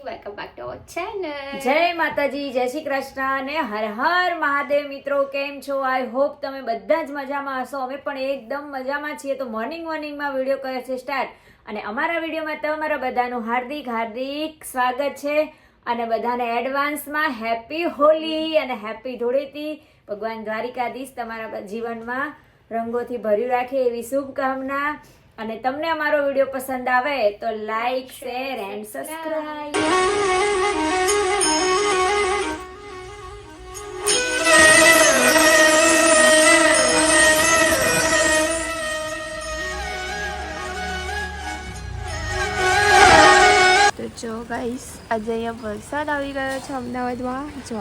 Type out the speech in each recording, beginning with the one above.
Welcome back to our channel. જય માતાજી, જય શ્રી કૃષ્ણ અને હર હર મહાદેવ. મિત્રો કેમ છો? આઈ હોપ તમે બધા જ મજામાં હશો. અમે પણ એકદમ મજામાં છીએ. તો મોર્નિંગમાં વિડીયો કરે છે સ્ટાર્ટ, અને અમારા વિડીયોમાં તમારા બધાનું હાર્દિક સ્વાગત છે. અને બધાને એડવાન્સમાં હેપી હોલી અને હેપી ધૂળેટી. ભગવાન દ્વારિકાધીશ તમારા જીવનમાં રંગોથી ભર્યું રાખે એવી શુભકામના. અને તમને અમારો વિડીયો પસંદ આવે તો લાઈક, શેર એન્ડ સબસ્ક્રાઇબ. તો જો ગાઈસ, આજે અહીંયા વરસાદ આવી ગયો છે અમદાવાદમાં. જો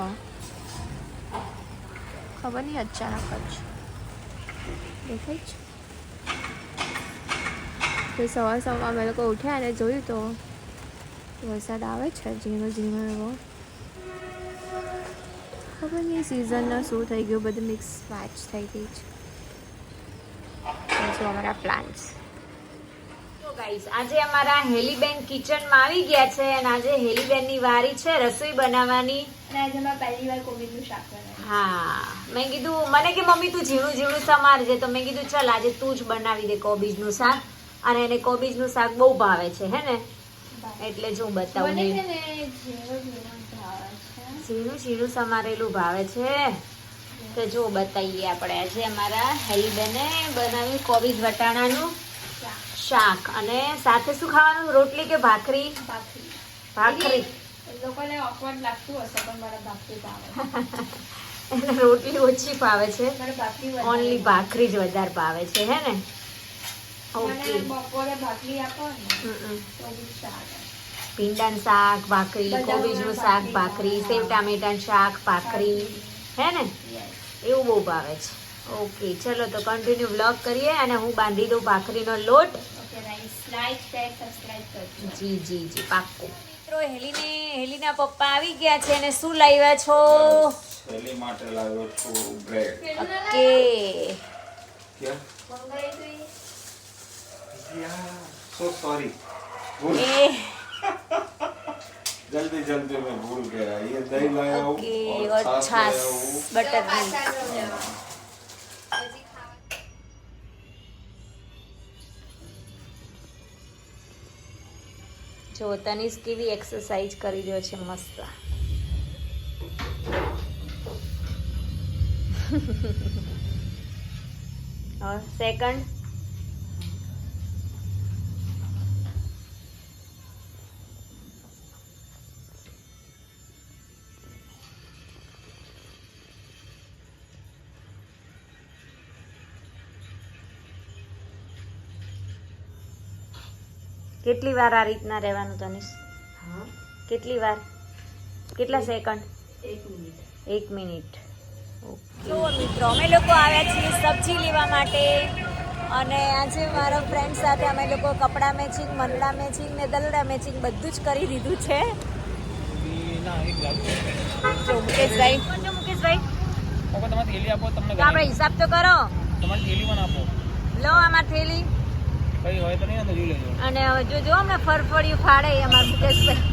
ખબર નહીં અચાનક જ દેખાય છે. તો સવારમાં અમે લોકો ઉઠ્યા અને જોયું તો વરસાદ આવે છે ઝીણો ઝીણો એવો. ખબર નહીં સિઝનનું શું થઈ ગયું, બધું મિક્સ મેચ થઈ ગઈ છે. જો અમારા પ્લાન્ટ્સ. ગાઈસ, આજે અમારા હેલીબેન કિચનમાં આવી ગયા છે અને આજે હેલીબેનની વારી છે રસોઈ બનાવવાની. અને આજે મેં પહેલી વાર કોબીજનું શાક બનાવ્યું. હા, મેં કીધું મને કે મમ્મી તું ઝીણું સમારજે, તો મેં કીધું ચાલ આજે તું જ બનાવી દે કોબીજનું શાક. અને એને કોબીજનું શાક બહુ ભાવે છે હે ને, એટલે જો બતાવું ઝીણું સમારેલું ભાવે છે. તો જો બતાવીએ આપણે આજે અમારા હેલીબેને બનાવ્યું કોબીજ વટાણાનું શાક. અને સાથે શું ખાવાનું? રોટલી કે ભાખરી? ભાખરી. લોકોને ઓકવર્ડ લાગતું હશે પણ મારા ભાખરી ભાવે. એને રોટલી ઓછી ભાવે છે, મારા ભાખરી ઓનલી ભાખરી જ વધારે ભાવે છે હે ને. મને બપોરે ભાખરી આપો ને તો બી શાક. ભીંડાનું શાક ભાખરી, કોબીજનું શાક ભાખરી, સેવ ટામેટાનું શાક ભાખરી હે ને, એવું બહુ ભાવે છે. ઓકે, ચલો તો કન્ટિન્યુ વ્લોગ કરીએ અને હું બાંધી દઉં ભાખરીનો લોટ. જી જી જી, પાક્કું. મિત્રો, હેલીના પપ્પા આવી ગયા છે અને શું લાવ્યા છો? હેલી માટે લાવ્યો છું બ્રેડ. ઓકે. सो सॉरी એ जल्दी मैं भूल गया. ये दही लाया हूँ ओके, और और छाछ छाछ लाया हूँ. Butter milk. જો તનિષ કેવી એક્સરસાઇઝ કરી રહ્યો છે મસ્ત. સેકન્ડ. કેટલી વાર આ રીતના રહેવાનું તનિષ? કેટલી વાર? કેટલા સેકન્ડ? 1 મિનિટ. તો મિત્રો, અમે લોકો આવ્યા છીએ સબ્જી લેવા માટે. અને આજે મારા ફ્રેન્ડ સાથે અમે લોકો કપડાં મેચિંગ, મંડળા મેચિંગ ને દલડા મેચિંગ બધું જ કરી દીધું છે. જો મુકેશભાઈ, તમારી થેલી આપો, તમને તો આપણે હિસાબ તો કરો. તમારી થેલી પણ આપો. લો અમાર થેલી. કઈ હોય તો નહીં તો જોઈ લેજો. અને હવે જો અમને ફરફડિયું ફાડે અમાર મુકેશભાઈ.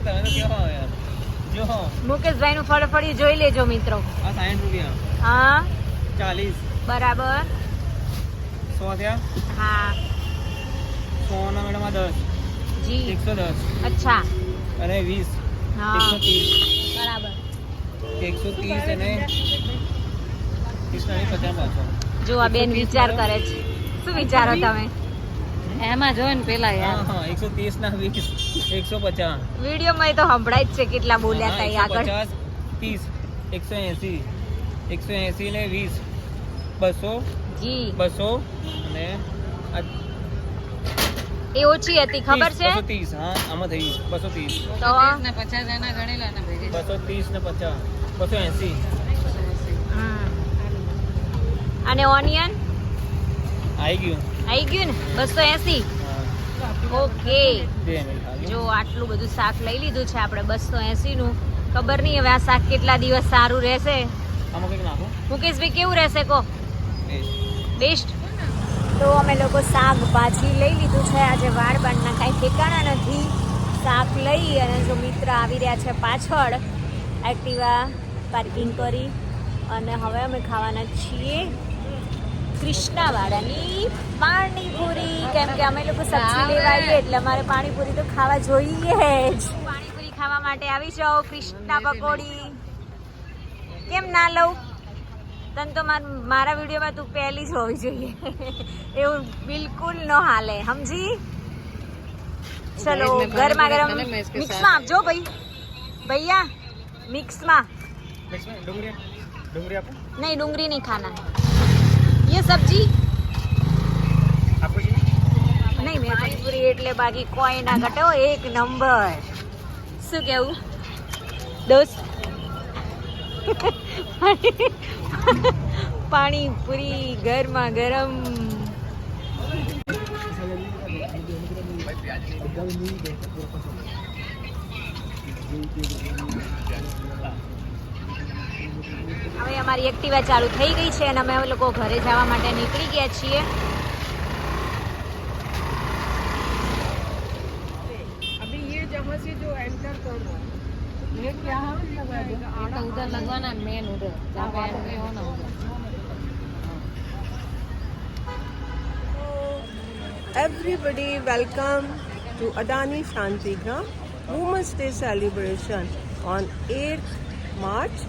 તમે તો કેવા યાર. જો મુકેશભાઈ નું ફળફળિયું જોઈ લેજો મિત્રો. આ 60 રૂપિયા. હા, 40 બરાબર. 100 થયા. હા 100 ના મેડમ આ 10 જી. 110 અચ્છા. અને 20 હા 130 બરાબર. 130 અને 30 ના 50 પાછો. જો આ બેન વિચાર કરે છે. શું વિચારો તમે? એમાં જો ને પેલા યાર હા 130 ના 20 150. વિડીયોમાં તો સંભળાય જ છે કેટલા બોલ્યા હતા એ આગળ. 150 30 180 ને 20 200 જી. 200 અને એ ઓછી હતી ખબર છે 230. હા આમાં થઈ 230. તો ને 50 એના ગણેલા ને ભેગી 230 ને 50 280. અને ઓનિયન આવી ગયું. આવી ગયું ને 280. હા ઓકે. 2 મિનિટ આવી જો આટલું બધું શાક લઈ લીધું છે આપણે 280 નું. ખબર નહીં હવે આ શાક કેટલા દિવસ સારું રહેશે. આમાં કંઈક નાખો. મુકેશભાઈ કેવું રહેશે કહો? બેસ્ટ. બેસ્ટ. તો અમે લોકો શાકભાજી લઈ લીધું છે. આજે વાળ બાંધના કાંઈ ઠેકાણા નથી. શાક લઈ અને જો મિત્ર આવી રહ્યા છે પાછળ એક્ટિવા પાર્કિંગ કરી અને હવે અમે ખાવાના છીએ કૃષ્ણાવાડાની પાણીપુરી કેમ કે અમે લોકો સબ્જી લેવા આવીએ એટલે અમારે પાણીપુરી તો ખાવા જોઈએ જ પાણીપુરી ખાવા માટે આવી જાઓ કૃષ્ણા પકોડી કેમ ના લઉં તને તો મારા વિડીયોમાં તું પહેલી જ હોવી જોઈએ એવું બિલકુલ ન હાલે સમજી ચલો ગરમા ગરમ મિક્સમાં આપજો ભાઈ ભૈયા મિક્સમાં डूंगरी आपको नहीं डूंगरी नहीं खाना ये सब्जी आपको चाहिए नहीं मैं पानीपुरी એટલે બાકી કોઈ ના ઘટે હો એક નંબર શું કેવું દોસ્ત પાણીપુરી ગરમા ગરમ હવે અમારી એક્ટિવા ચાલુ થઈ ગઈ છે અને અમે લોકો ઘરે જવા માટે નીકળી ગયા છીએ अभी ये जहाँ से जो एंटर करना ये क्या है तो उधर लगवाना मेन उधर जहाँ पे एंट्री हो ना उधर Everybody welcome to Adani Shantigram Women's Day celebration on 8th March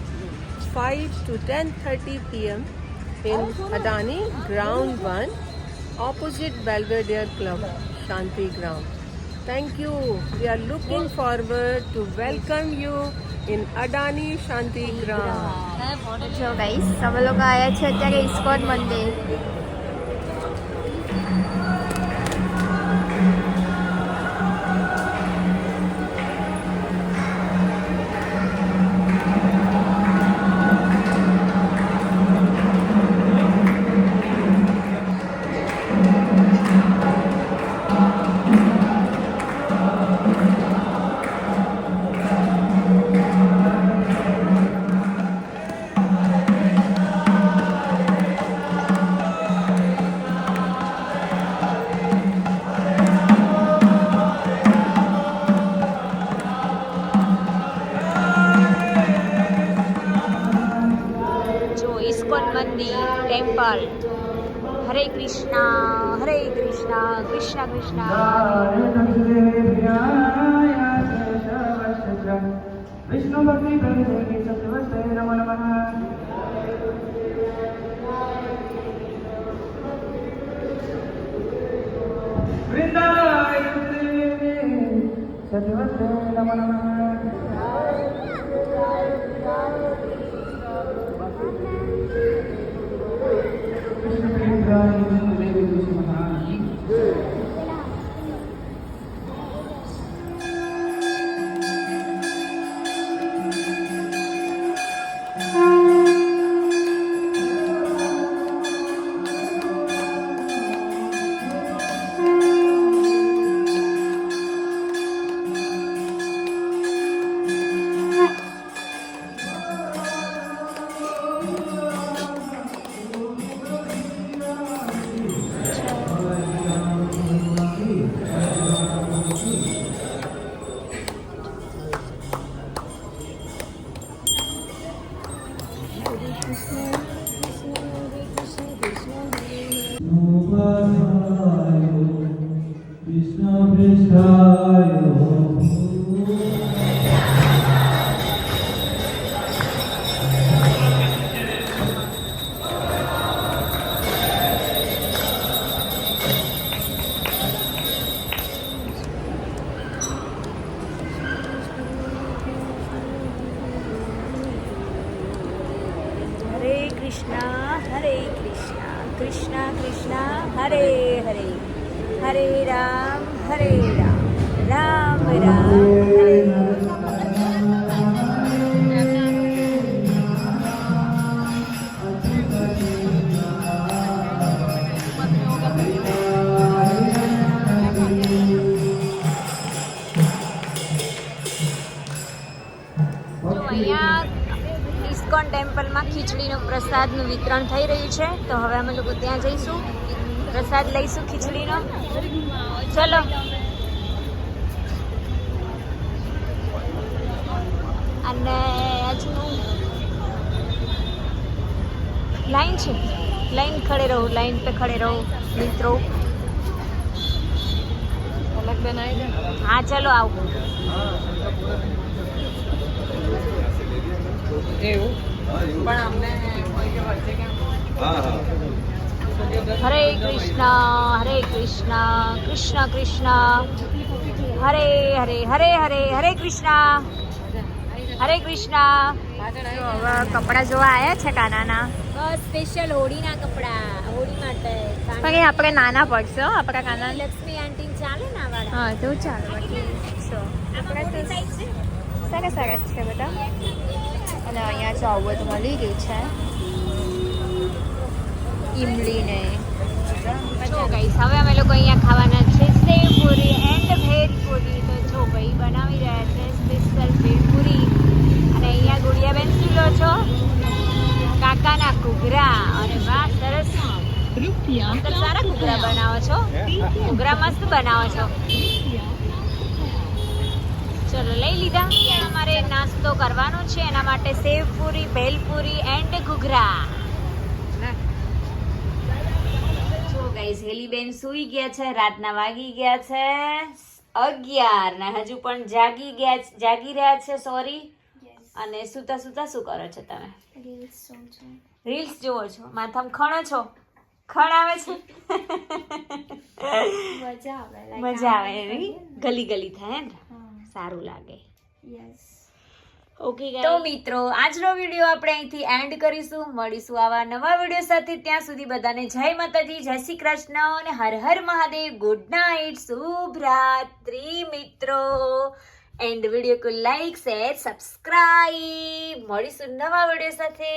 5 to 10:30 p.m. in Adani Ground 1 opposite Belvedere Club Shantigram. Thank you. We are looking forward to welcome you in Adani Shantigram. જો guys અમે લોકો આવ્યા છે અત્યારે ISKCON મંદિર મંદિર temple હરે કૃષ્ણ કૃષ્ણ કૃષ્ણ विष्णु भक्ति प्रभु सत्वस्ते नमो नमः वृंदाय सत्वस्ते नमो नमः कृष्ण कृष्ण हरे हरे हरे राम राम राम हरे ઇસ્કોન ટેમ્પલમાં ખીચડીનું પ્રસાદનું વિતરણ થઈ રહ્યું છે તો હવે અમે લોકો ત્યાં જઈશું પ્રસાદ લઈશું ખીચડીનો ચલો અને આજનું लाइन છે, लाइन खड़े रहो, लाइन पे खड़े रहो मित्रों. अलग बनाए थे हाँ चलो आओ. પણ અમને કોઈ કે વચ્ચે કેમ हरे कृष्णा कृष्ण कृष्ण हरे हरे हरे हरे हरे कृष्णा હવે કપડા જોવા આવ્યા છે કાનાના. સ્પેશિયલ હોળીના કપડા, હોળી માટે. પણ એ આપણે નાના પડશે હો, આપણા કાના. લક્ષ્મી આંટી ચાલે ને આ વાળા? હા તો ચાલે. બાકી આપણા તો સરસ સરસ છે બધા. અને અહીંયા જો આવું બધું મળી ગયું છે, ઈમલી ને. જો ગાઈસ હવે અમે લોકો અહીંયા ખાવાના છે સેવ પૂરી એન્ડ ભેલ પૂરી. તો જો ભાઈ બનાવી રહ્યા છે સ્પેશિયલ ભેલ પૂરી. અને અહીંયા ગુડિયાબેન શું લો છો? કાકાના ઘૂઘરા. અને વાહ સરસ, અંકલ સારા ઘૂઘરા બનાવો છો. ઘૂઘરા મસ્ત બનાવો છો. ચલો લઈ લીધા. અમારે નાસ્તો કરવાનો છે, એના માટે સેવ પૂરી, ભેલ પૂરી એન્ડ ઘૂઘરા. જો ગાઈસ હેલીબેન સૂઈ ગયા છે, રાતના વાગી ગયા છે 11 ને હજુ પણ જાગી રહ્યા છે. સોરી. અને સુતા સુતા શું કરો છો તમે? રીલ્સ જોવો છો? માથામાં ખણો છો? ખણ આવે છે? મજા આવે, ગલી ગલી થાય ને, સારું લાગે. ઓકે તો મિત્રો આજનો વિડીયો આપણે અહીંથી એન્ડ કરીશું. મળીશું આવા નવા વિડીયો સાથે. ત્યાં સુધી બધાને જય માતાજી, જય શ્રી કૃષ્ણ અને હર હર મહાદેવ. ગુડ નાઇટ, શુભ રાત્રિ મિત્રો. એન્ડ વિડીયો કો લાઈક, શેર, સબસ્ક્રાઇબ. મળીશું નવા વિડીયો સાથે.